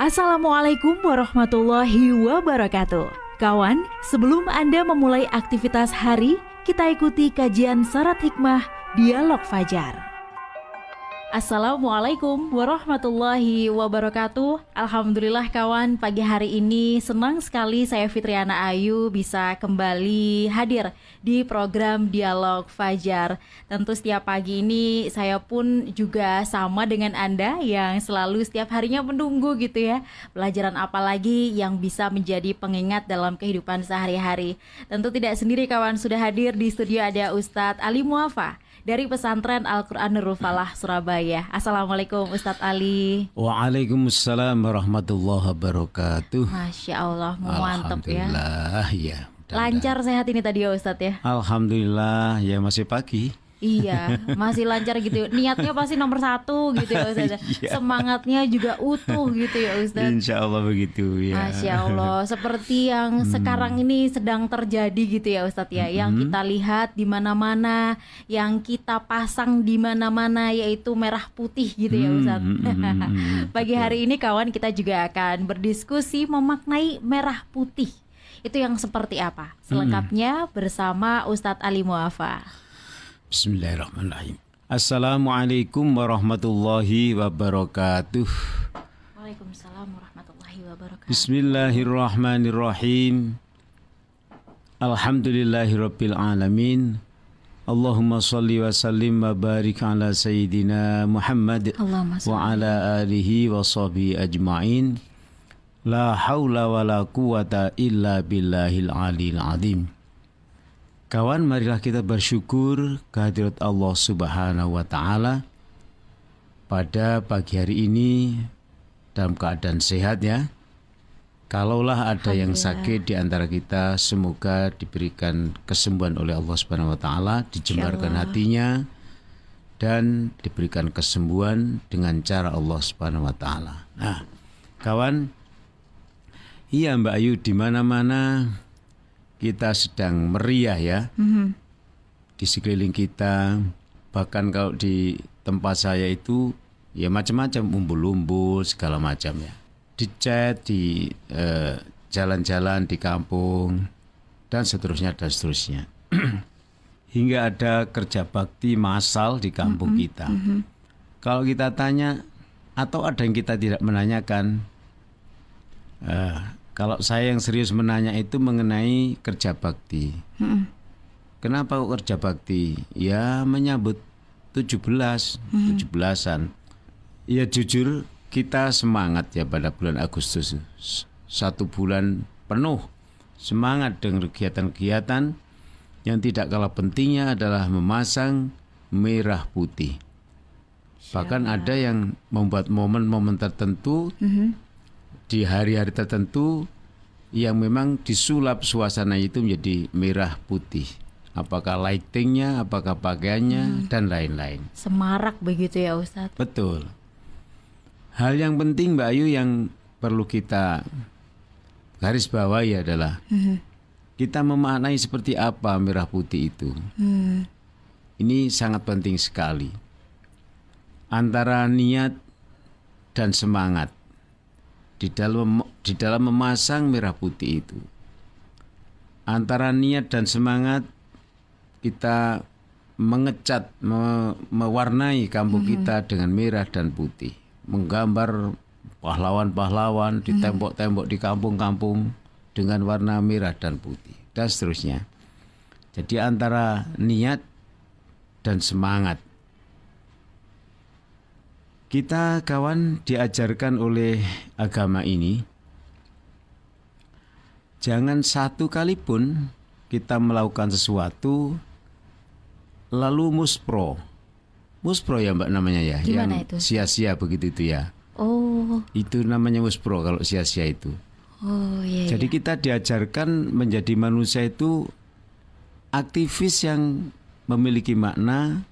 Assalamualaikum warahmatullahi wabarakatuh. Kawan, sebelum Anda memulai aktivitas hari, kita ikuti kajian Syarat Hikmah Dialog Fajar. Assalamualaikum warahmatullahi wabarakatuh. Alhamdulillah kawan, pagi hari ini senang sekali saya Fitriana Ayu bisa kembali hadir di program Dialog Fajar. Tentu setiap pagi ini saya pun juga sama dengan Anda yang selalu setiap harinya menunggu gitu ya, pelajaran apa lagi yang bisa menjadi pengingat dalam kehidupan sehari-hari. Tentu tidak sendiri kawan, sudah hadir di studio ada Ustadz Ali Muafa dari Pesantren Al-Quran Nurul Falah Surabaya. Assalamualaikum Ustadz Ali. Waalaikumsalam warahmatullahi wabarakatuh. Masya Allah, mantap ya. Alhamdulillah ya. Lancar sehat ini tadi ya Ustadz ya. Alhamdulillah ya, masih pagi. Iya, masih lancar gitu. Niatnya pasti nomor 1 gitu ya Ustadz. Iya. Semangatnya juga utuh gitu ya Ustadz. Insya Allah begitu ya. Masya Allah, seperti yang sekarang ini sedang terjadi gitu ya Ustadz ya. Yang kita lihat di mana-mana, yang kita pasang di mana-mana, yaitu merah putih gitu ya Ustadz. Pagi hari ini kawan, kita juga akan berdiskusi memaknai merah putih. Itu yang seperti apa? Selengkapnya bersama Ustadz Ali Muafa. Bismillahirrahmanirrahim. Assalamualaikum warahmatullahi wabarakatuh. Waalaikumsalam warahmatullahi wabarakatuh. Bismillahirrahmanirrahim. Alhamdulillahirabbil alamin. Allahumma shalli wa sallim wa barik ala sayyidina Muhammad wa ala alihi wa sahbihi ajma'in. La haula wa la quwata illa billahil aliyil azim. Kawan, marilah kita bersyukur kehadirat Allah Subhanahu wa Ta'ala pada pagi hari ini dalam keadaan sehat ya. Kalaulah ada yang sakit di antara kita, semoga diberikan kesembuhan oleh Allah Subhanahu wa Ta'ala, dijembarkan hatinya dan diberikan kesembuhan dengan cara Allah Subhanahu wa Ta'ala. Nah, kawan, iya Mbak Ayu, di mana-mana kita sedang meriah ya, di sekeliling kita. Bahkan kalau di tempat saya itu ya macam-macam, umbul-umbul segala macam ya, dicat di jalan-jalan di kampung dan seterusnya dan seterusnya. Hingga ada kerja bakti massal di kampung kita. Kalau kita tanya atau ada yang kita tidak menanyakan, kalau saya yang serius menanya itu mengenai kerja bakti. Kenapa kok kerja bakti? Ya menyambut 17-an. Ya jujur kita semangat ya pada bulan Agustus. 1 bulan penuh semangat dengan kegiatan-kegiatan yang tidak kalah pentingnya adalah memasang merah putih. Bahkan ada yang membuat momen-momen tertentu di hari-hari tertentu yang memang disulap suasana itu menjadi merah putih. Apakah lightingnya, apakah pakaiannya, dan lain-lain. Semarak begitu ya Ustadz. Betul. Hal yang penting Mbak Ayu yang perlu kita garis bawahi adalah kita memaknai seperti apa merah putih itu. Ini sangat penting sekali. Antara niat dan semangat di dalam memasang merah putih itu. Antara niat dan semangat kita mengecat, mewarnai kampung kita dengan merah dan putih, menggambar pahlawan-pahlawan di tembok-tembok di kampung-kampung dengan warna merah dan putih dan seterusnya. Jadi antara niat dan semangat. Kita kawan diajarkan oleh agama ini, jangan satu kali pun kita melakukan sesuatu lalu muspro ya Mbak namanya ya. Gimana yang itu? Sia-sia begitu itu ya. Oh. Itu namanya muspro kalau sia-sia itu. Oh iya. Jadi kita diajarkan menjadi manusia itu aktivis yang memiliki makna,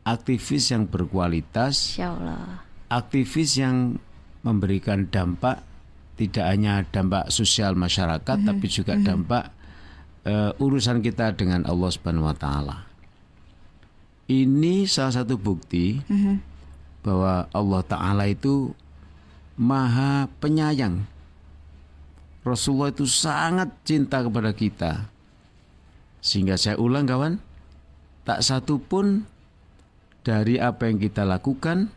aktivis yang berkualitas, Insya Allah. aktivis yang memberikan dampak, tidak hanya dampak sosial masyarakat, tapi juga dampak urusan kita dengan Allah Subhanahu wa Ta'ala. Ini salah satu bukti bahwa Allah Ta'ala itu Maha Penyayang. Rasulullah itu sangat cinta kepada kita. Sehingga saya ulang kawan, tak satu pun dari apa yang kita lakukan,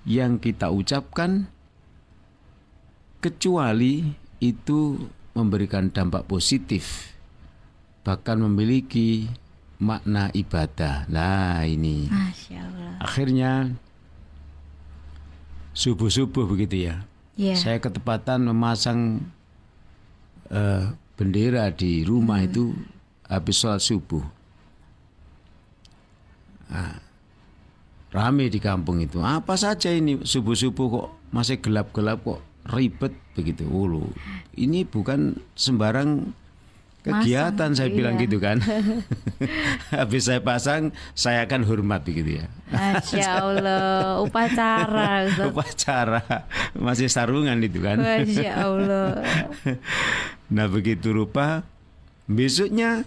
yang kita ucapkan, kecuali itu memberikan dampak positif, bahkan memiliki makna ibadah. Nah ini, Masya Allah. Akhirnya subuh-subuh begitu ya, saya ketepatan memasang bendera di rumah itu habis sholat subuh. Nah, rame di kampung itu. Apa saja ini subuh-subuh kok masih gelap-gelap, kok ribet begitu. Ini bukan sembarang kegiatan, saya bilang gitu kan. Habis saya pasang, saya akan hormat begitu ya. Masya Allah, upacara. Upacara, masih sarungan itu kan. Masya Allah. Nah begitu rupa, besoknya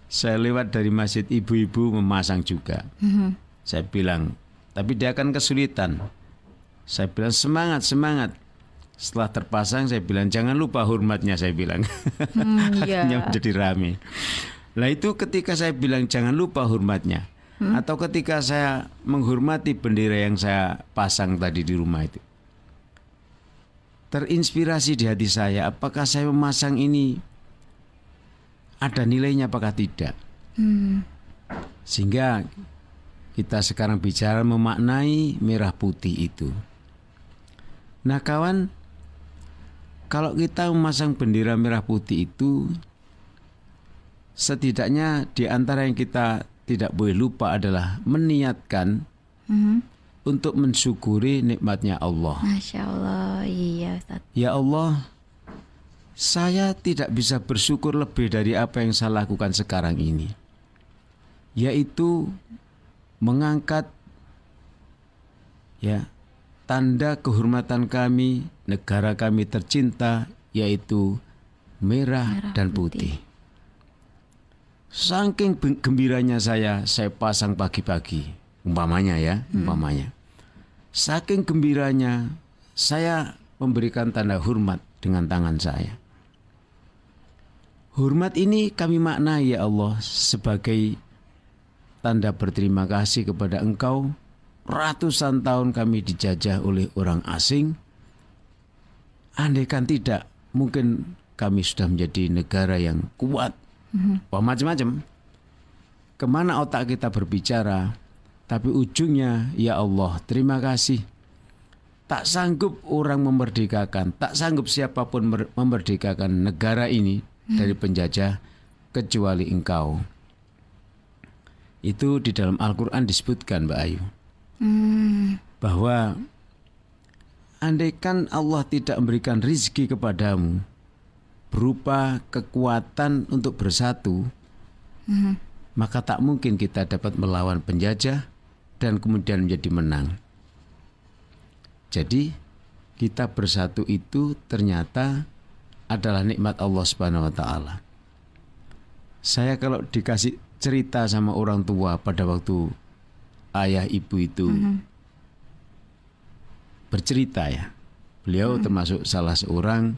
saya lewat dari masjid, ibu-ibu memasang juga. Saya bilang, tapi dia akan kesulitan. Saya bilang semangat. Setelah terpasang saya bilang jangan lupa hormatnya, saya bilang. Akhirnya menjadi rame. Nah itu ketika saya bilang jangan lupa hormatnya, atau ketika saya menghormati bendera yang saya pasang tadi di rumah itu, terinspirasi di hati saya, apakah saya memasang ini ada nilainya apakah tidak. Sehingga kita sekarang bicara memaknai merah putih itu. Nah kawan, kalau kita memasang bendera merah putih itu, setidaknya di antara yang kita tidak boleh lupa adalah meniatkan untuk mensyukuri nikmatnya Allah. Masya Allah, iya Ustaz. Ya Allah, saya tidak bisa bersyukur lebih dari apa yang saya lakukan sekarang ini, yaitu mengangkat tanda kehormatan kami, negara kami tercinta, yaitu merah dan putih. Saking gembiranya saya pasang pagi-pagi, umpamanya. Saking gembiranya saya memberikan tanda hormat dengan tangan saya. Hormat ini kami maknai ya Allah sebagai tanda berterima kasih kepada Engkau. Ratusan tahun kami dijajah oleh orang asing. Andaikan tidak, mungkin kami sudah menjadi negara yang kuat. Macam-macam. Kemana otak kita berbicara, tapi ujungnya ya Allah terima kasih. Tak sanggup orang memerdekakan, tak sanggup siapapun memerdekakan negara ini dari penjajah kecuali Engkau. Itu di dalam Al-Quran disebutkan Mbak Ayu, bahwa andaikan Allah tidak memberikan rizki kepadamu berupa kekuatan untuk bersatu, maka tak mungkin kita dapat melawan penjajah dan kemudian menjadi menang. Jadi kita bersatu itu ternyata adalah nikmat Allah Subhanahu wa taala. Saya kalau dikasih cerita sama orang tua pada waktu ayah ibu itu bercerita ya, beliau termasuk salah seorang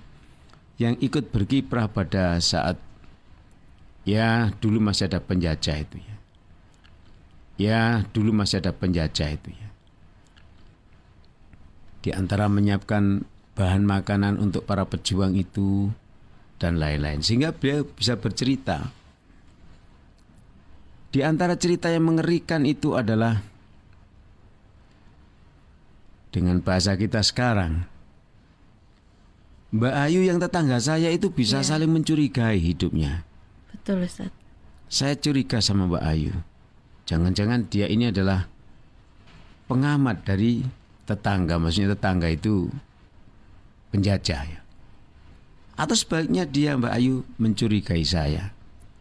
yang ikut berkiprah pada saat dulu masih ada penjajah itu dulu masih ada penjajah itu ya. Di antara menyiapkan bahan makanan untuk para pejuang itu dan lain-lain, sehingga beliau bisa bercerita. Di antara cerita yang mengerikan itu adalah dengan bahasa kita sekarang, Mbak Ayu yang tetangga saya itu bisa saling mencurigai hidupnya. Betul Ustaz. Saya curiga sama Mbak Ayu, jangan-jangan dia ini adalah pengamat dari tetangga, maksudnya tetangga itu penjajah ya. Atau sebaliknya dia Mbak Ayu mencurigai saya,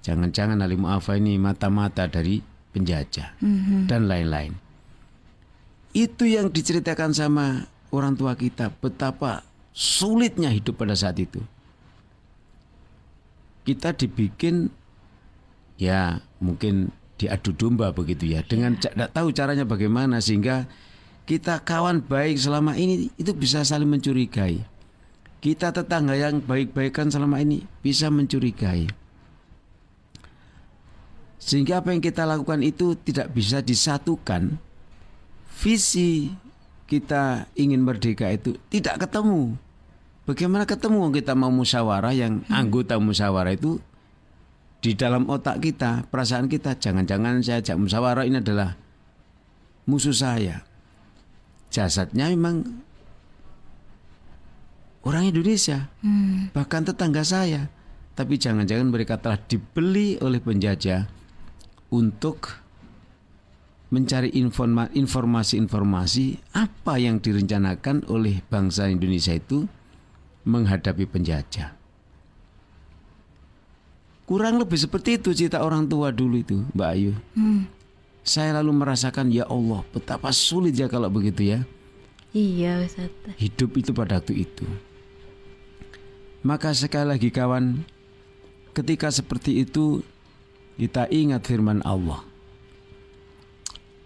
jangan-jangan Ali Mu'afa ini mata-mata dari penjajah dan lain-lain. Itu yang diceritakan sama orang tua kita, betapa sulitnya hidup pada saat itu. Kita dibikin mungkin diadu domba begitu ya, dengan tidak tahu caranya bagaimana, sehingga kita kawan baik selama ini itu bisa saling mencurigai. Kita tetangga yang baik-baikan selama ini bisa mencurigai. Sehingga apa yang kita lakukan itu tidak bisa disatukan. Visi kita ingin merdeka itu tidak ketemu. Bagaimana ketemu kita mau musyawarah, yang anggota musyawarah itu di dalam otak kita, perasaan kita, jangan-jangan saya ajak musyawarah ini adalah musuh saya. Jasadnya memang orang Indonesia, bahkan tetangga saya. Tapi jangan-jangan mereka telah dibeli oleh penjajah untuk mencari informasi-informasi apa yang direncanakan oleh bangsa Indonesia itu menghadapi penjajah. Kurang lebih seperti itu cerita orang tua dulu itu, Mbak Ayu. Saya lalu merasakan, ya Allah, betapa sulit ya kalau begitu ya. Iya, Ustaz. Hidup itu pada waktu itu. Maka sekali lagi kawan, ketika seperti itu kita ingat firman Allah.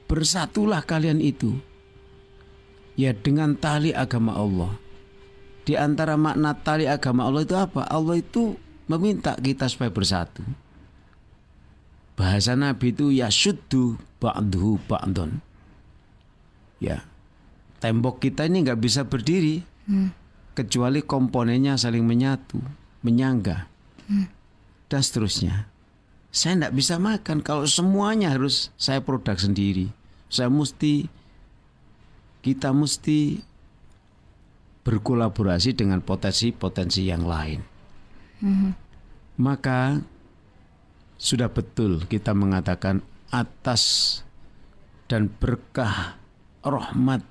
Bersatulah kalian itu ya dengan tali agama Allah. Di antara makna tali agama Allah itu apa? Allah itu meminta kita supaya bersatu. Bahasa Nabi itu yashuddu ba'duhu ba'dun. Ya, tembok kita ini nggak bisa berdiri kecuali komponennya saling menyatu, menyangga, dan seterusnya. Saya tidak bisa makan kalau semuanya harus saya produk sendiri. Kita mesti berkolaborasi dengan potensi-potensi yang lain. Maka sudah betul kita mengatakan atas dan berkah rahmat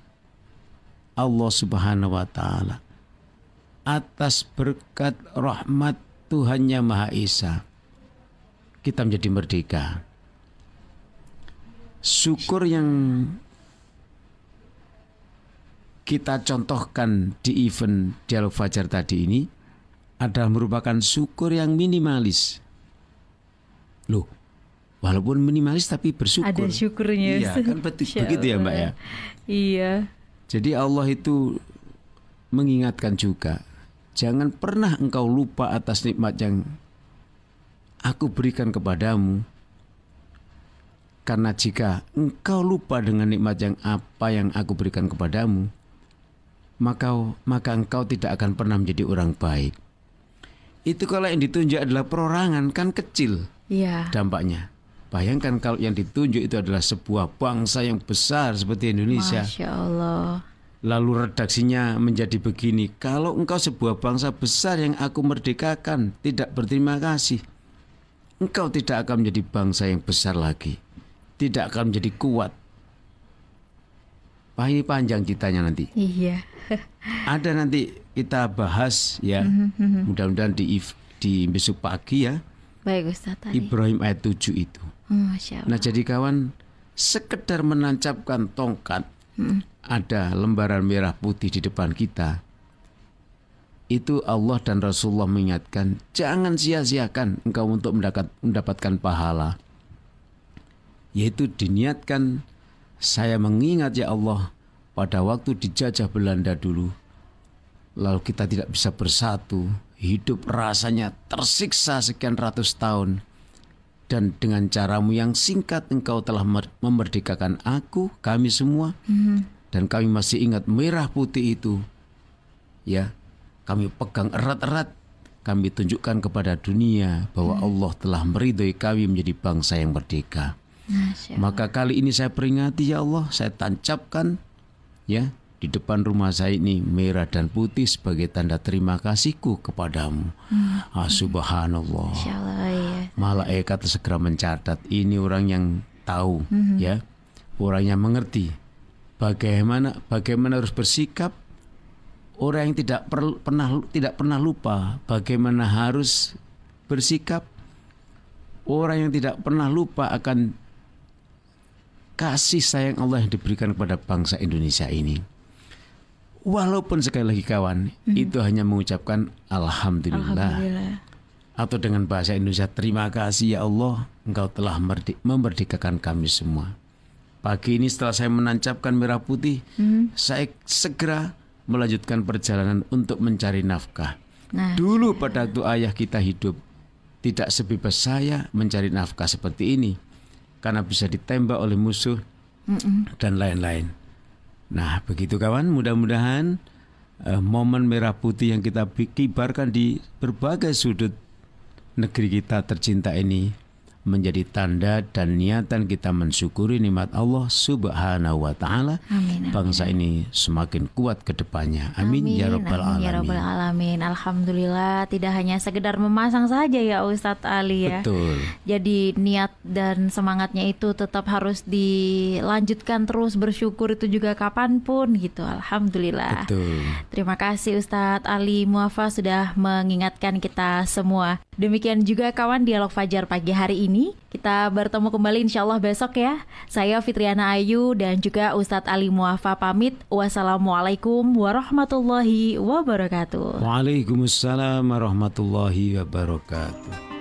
Allah Subhanahu wa taala, atas berkat rahmat Tuhan Yang Maha Esa, kita menjadi merdeka. Syukur yang kita contohkan di event Dialog Fajar tadi ini adalah merupakan syukur yang minimalis. Loh, walaupun minimalis tapi bersyukur. Ada syukurnya. Iya, kan begitu ya Mbak ya. Iya. Jadi Allah itu mengingatkan juga, jangan pernah engkau lupa atas nikmat yang aku berikan kepadamu. Karena jika engkau lupa dengan nikmat yang aku berikan kepadamu, maka engkau tidak akan pernah menjadi orang baik. Itu kalau yang ditunjuk adalah perorangan, kan kecil dampaknya. Bayangkan kalau yang ditunjuk itu adalah sebuah bangsa yang besar seperti Indonesia. Masya Allah. Lalu redaksinya menjadi begini, kalau engkau sebuah bangsa besar yang aku merdekakan tidak berterima kasih, engkau tidak akan menjadi bangsa yang besar lagi, tidak akan menjadi kuat. Wah, ini panjang ceritanya nanti. Iya. Ada nanti kita bahas ya. Mudah-mudahan di besok pagi ya. Baik Ustaz tadi. Ibrahim ayat 7 itu. Masya Allah. Nah jadi kawan, sekedar menancapkan tongkat, ada lembaran merah putih di depan kita. Itu Allah dan Rasulullah mengingatkan, jangan sia-siakan engkau untuk mendapatkan pahala. Yaitu diniatkan, saya mengingat ya Allah, pada waktu dijajah Belanda dulu, lalu kita tidak bisa bersatu, hidup rasanya tersiksa sekian ratus tahun, dan dengan caramu yang singkat engkau telah memerdekakan aku, kami semua, dan kami masih ingat merah putih itu, ya, kami pegang erat-erat, kami tunjukkan kepada dunia bahwa Allah telah meridhoi kami menjadi bangsa yang merdeka. Maka kali ini saya peringati ya Allah, saya tancapkan ya di depan rumah saya ini merah dan putih sebagai tanda terima kasihku kepadamu. Subhanallah. Malaikat segera mencatat, ini orang yang tahu ya, orang yang mengerti bagaimana harus bersikap, orang yang tidak pernah lupa bagaimana harus bersikap, orang yang tidak pernah lupa akan kasih sayang Allah yang diberikan kepada bangsa Indonesia ini. Walaupun sekali lagi kawan, itu hanya mengucapkan Alhamdulillah. Atau dengan bahasa Indonesia, terima kasih ya Allah, engkau telah memerdekakan kami semua. pagi ini setelah saya menancapkan merah putih, saya segera melanjutkan perjalanan untuk mencari nafkah. Dulu pada waktu ayah kita hidup, tidak sebebas saya mencari nafkah seperti ini, karena bisa ditembak oleh musuh dan lain-lain. Nah, begitu kawan, mudah-mudahan momen merah putih yang kita kibarkan di berbagai sudut negeri kita tercinta ini menjadi tanda dan niatan kita mensyukuri nikmat Allah Subhanahu wa taala. Bangsa ini semakin kuat ke depannya. Amin ya rabbal alamin. Ya rabbal alamin. Alhamdulillah, tidak hanya sekedar memasang saja ya Ustadz Ali ya. Betul. Jadi niat dan semangatnya itu tetap harus dilanjutkan terus, bersyukur itu juga kapanpun gitu. Alhamdulillah. Betul. Terima kasih Ustadz Ali Muafa sudah mengingatkan kita semua. Demikian juga kawan Dialog Fajar pagi hari ini. Kita bertemu kembali insya Allah besok ya. Saya Fitriana Ayu dan juga Ustadz Ali Muafa pamit. Wassalamualaikum warahmatullahi wabarakatuh. Waalaikumsalam warahmatullahi wabarakatuh.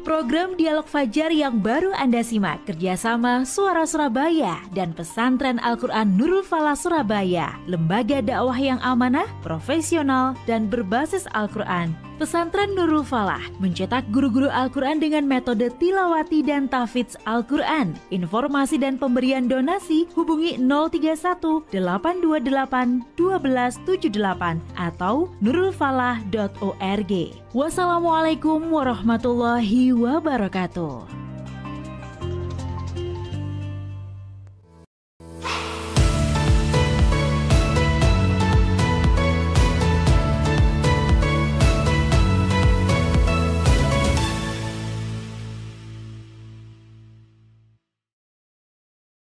Program Dialog Fajar yang baru Anda simak kerjasama Suara Surabaya dan Pesantren Al-Quran Nurul Falah Surabaya, lembaga dakwah yang amanah, profesional, dan berbasis Al-Quran. Pesantren Nurul Falah mencetak guru-guru Al-Quran dengan metode tilawati dan tahfidz Al-Quran. Informasi dan pemberian donasi hubungi 031 828 1278 atau nurulfalah.org. Wassalamualaikum warahmatullahi wabarakatuh.